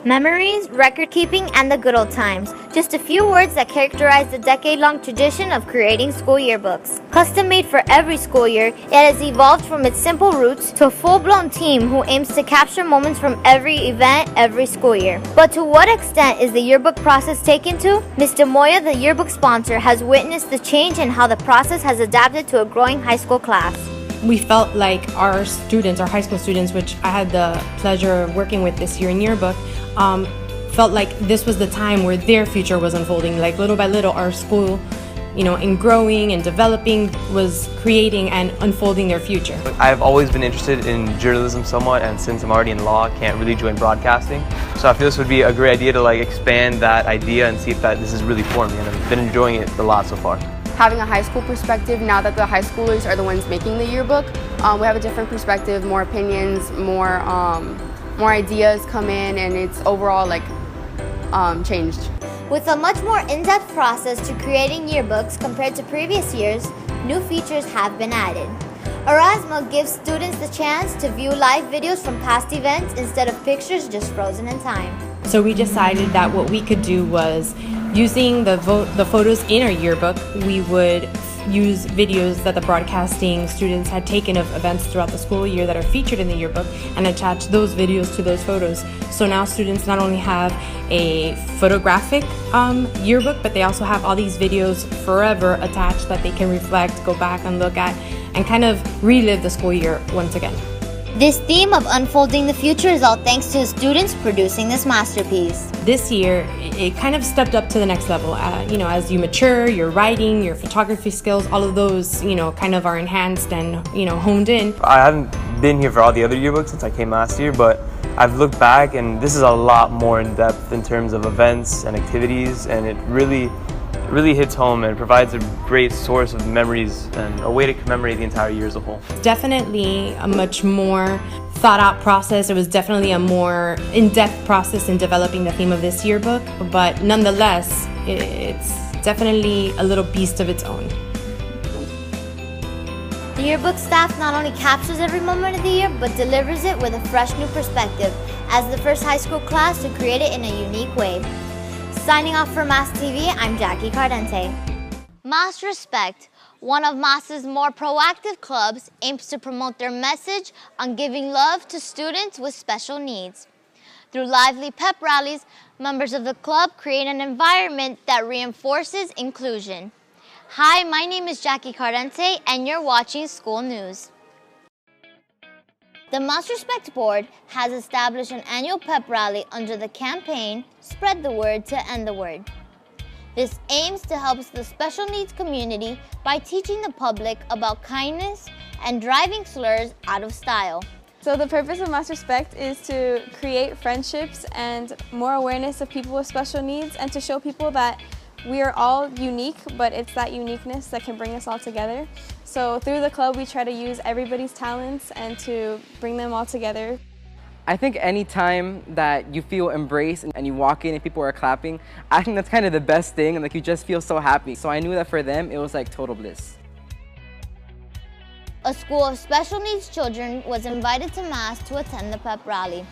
Memories, record keeping, and the good old times. Just a few words that characterize the decade-long tradition of creating school yearbooks. Custom made for every school year, it has evolved from its simple roots to a full-blown team who aims to capture moments from every event every school year. But to what extent is the yearbook process taken to? Ms. DeMoya, the yearbook sponsor, has witnessed the change in how the process has adapted to a growing high school class. We felt like our students, our high school students, which I had the pleasure of working with this year in yearbook, felt like this was the time where their future was unfolding. Like little by little, our school, in growing and developing, was creating and unfolding their future. I've always been interested in journalism somewhat, and since I'm already in law, I can't really join broadcasting. So I feel this would be a great idea to expand that idea and see if this is really for me, and I've been enjoying it a lot so far. Having a high school perspective, now that the high schoolers are the ones making the yearbook, we have a different perspective, more opinions, more ideas come in, and it's overall changed. With a much more in-depth process to creating yearbooks compared to previous years, new features have been added. Erasmo gives students the chance to view live videos from past events instead of pictures just frozen in time. So we decided that what we could do was, using the photos in our yearbook, we would use videos that the broadcasting students had taken of events throughout the school year that are featured in the yearbook and attach those videos to those photos. So now students not only have a photographic yearbook, but they also have all these videos forever attached that they can reflect, go back and look at, and kind of relive the school year once again. This theme of unfolding the future is all thanks to the students producing this masterpiece. This year, it kind of stepped up to the next level. As you mature, your writing, your photography skills, all of those, kind of are enhanced and, honed in. I haven't been here for all the other yearbooks since I came last year, but I've looked back and this is a lot more in depth in terms of events and activities, and it really hits home and provides a great source of memories and a way to commemorate the entire year as a whole. Definitely a much more thought out process. It was definitely a more in-depth process in developing the theme of this yearbook, but nonetheless, it's definitely a little beast of its own. The yearbook staff not only captures every moment of the year, but delivers it with a fresh new perspective, as the first high school class to create it in a unique way. Signing off for Mass TV, I'm Jackie Cardentey. Mass Respect, one of Mass's more proactive clubs, aims to promote their message on giving love to students with special needs. Through lively pep rallies, members of the club create an environment that reinforces inclusion. Hi, my name is Jackie Cardentey, and you're watching School News. The Mass Respect Board has established an annual pep rally under the campaign Spread the Word to End the Word. This aims to help the special needs community by teaching the public about kindness and driving slurs out of style. So the purpose of Mass Respect is to create friendships and more awareness of people with special needs, and to show people that we are all unique, but it's that uniqueness that can bring us all together. So through the club, we try to use everybody's talents and to bring them all together. I think any time that you feel embraced and you walk in and people are clapping, I think that's kind of the best thing, and you just feel so happy. So I knew that for them, it was like total bliss. A school of special needs children was invited to Mass to attend the pep rally.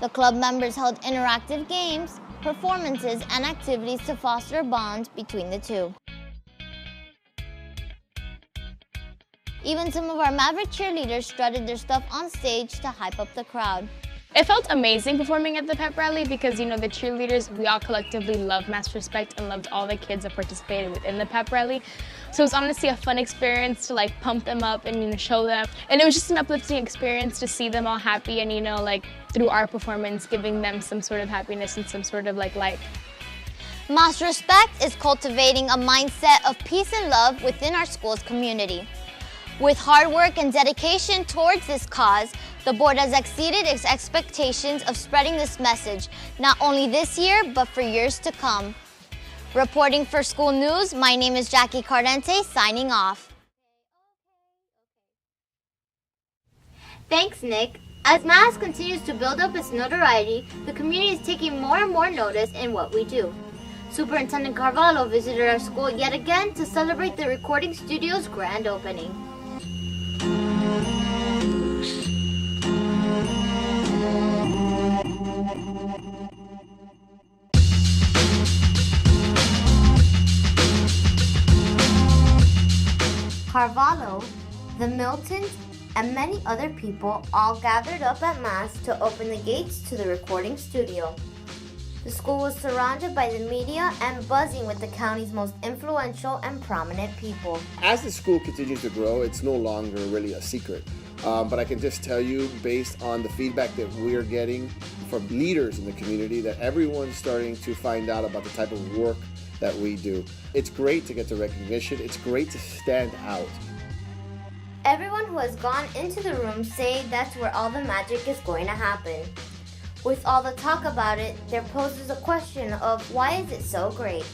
The club members held interactive games, performances, and activities to foster a bond between the two. Even some of our Maverick cheerleaders strutted their stuff on stage to hype up the crowd. It felt amazing performing at the pep rally because, the cheerleaders, we all collectively loved Mass Respect and loved all the kids that participated within the pep rally. So it was honestly a fun experience to pump them up and show them. And it was just an uplifting experience to see them all happy and, through our performance, giving them some sort of happiness and some sort of light. Mass Respect is cultivating a mindset of peace and love within our school's community. With hard work and dedication towards this cause, the board has exceeded its expectations of spreading this message, not only this year, but for years to come. Reporting for School News, my name is Jackie Cardentey, signing off. Thanks, Nick. As Mass continues to build up its notoriety, the community is taking more and more notice in what we do. Superintendent Carvalho visited our school yet again to celebrate the recording studio's grand opening. Carvalho, the Miltons, and many other people all gathered up at Mass to open the gates to the recording studio. The school was surrounded by the media and buzzing with the county's most influential and prominent people. As the school continues to grow, it's no longer really a secret. But I can just tell you, based on the feedback that we're getting from leaders in the community, that everyone's starting to find out about the type of work that we do. It's great to get the recognition. It's great to stand out. Everyone who has gone into the room say that's where all the magic is going to happen. With all the talk about it, there poses a question of why is it so great?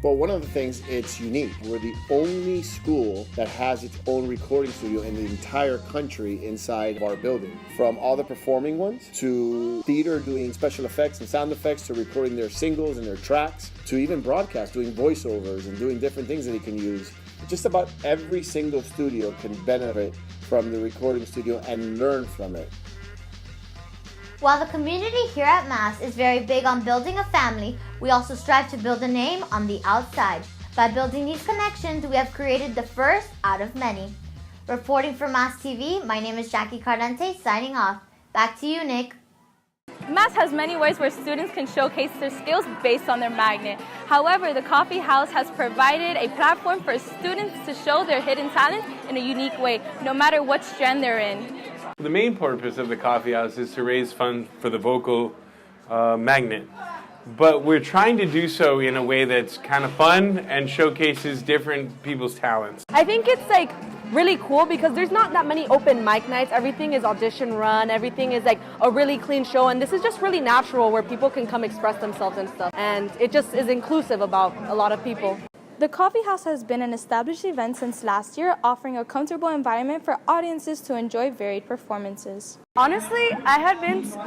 But one of the things, it's unique. We're the only school that has its own recording studio in the entire country inside of our building. From all the performing ones, to theater doing special effects and sound effects, to recording their singles and their tracks, to even broadcast, doing voiceovers and doing different things that they can use. Just about every single studio can benefit from the recording studio and learn from it. While the community here at Mass is very big on building a family, we also strive to build a name on the outside. By building these connections, we have created the first out of many. Reporting for Mass TV, my name is Jackie Cardentey, signing off. Back to you, Nick. Mass has many ways where students can showcase their skills based on their magnet. However, the CoffeeHouse has provided a platform for students to show their hidden talent in a unique way, no matter what strand they're in. The main purpose of the CoffeeHouse is to raise funds for the vocal magnet. But we're trying to do so in a way that's kind of fun and showcases different people's talents. I think it's really cool because there's not that many open mic nights. Everything is audition run, everything is a really clean show, and this is just really natural where people can come express themselves and stuff. And it just is inclusive about a lot of people. The CoffeeHouse has been an established event since last year, offering a comfortable environment for audiences to enjoy varied performances. Honestly,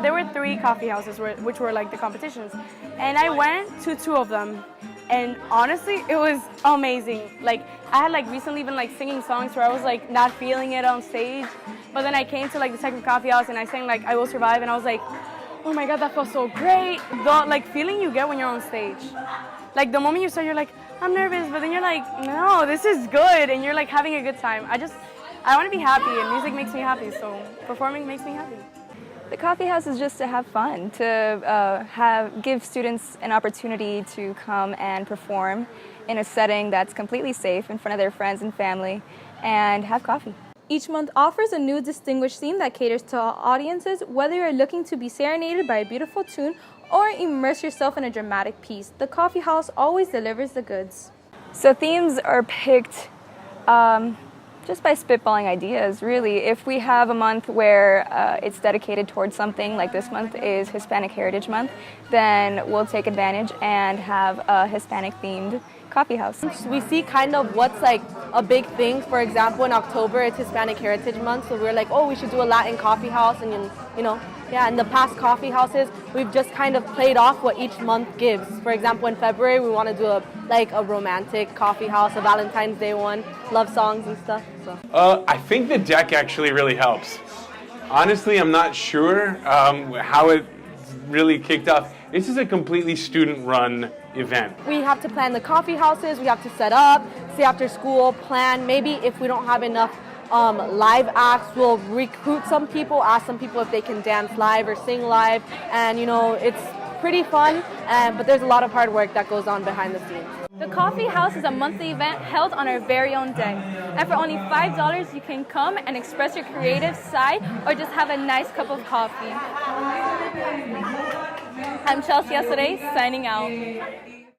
there were 3 coffee houses which were the competitions, and I went to 2 of them, and honestly, it was amazing. I had recently been singing songs where I was not feeling it on stage, but then I came to the second coffee house and I sang I Will Survive, and I was oh my god, that felt so great. The feeling you get when you're on stage. The moment you start, you're I'm nervous, but then you're no, this is good, and you're having a good time. I want to be happy, and music makes me happy, so performing makes me happy. The CoffeeHouse is just to have fun, to give students an opportunity to come and perform in a setting that's completely safe in front of their friends and family, and have coffee. Each month offers a new distinguished theme that caters to all audiences, whether you're looking to be serenaded by a beautiful tune or immerse yourself in a dramatic piece. The CoffeeHouse always delivers the goods. So themes are picked just by spitballing ideas, really. If we have a month where it's dedicated towards something, like this month is Hispanic Heritage Month, then we'll take advantage and have a Hispanic-themed coffee house. We see kind of what's a big thing. For example, in October, it's Hispanic Heritage Month, so we're oh, we should do a Latin coffee house, and in the past coffee houses, we've just kind of played off what each month gives. For example, in February, we want to do a romantic coffee house, a Valentine's Day one, love songs and stuff. So. I think the deck actually really helps. Honestly, I'm not sure how it really kicked off. This is a completely student-run event. We have to plan the coffee houses, we have to set up, stay after school, plan. Maybe if we don't have enough live acts, we'll recruit some people, ask some people if they can dance live or sing live, and it's pretty fun, but there's a lot of hard work that goes on behind the scenes. The Coffee House is a monthly event held on our very own day. And for only $5, you can come and express your creative side or just have a nice cup of coffee. I'm Chelsea Yesterday, signing out.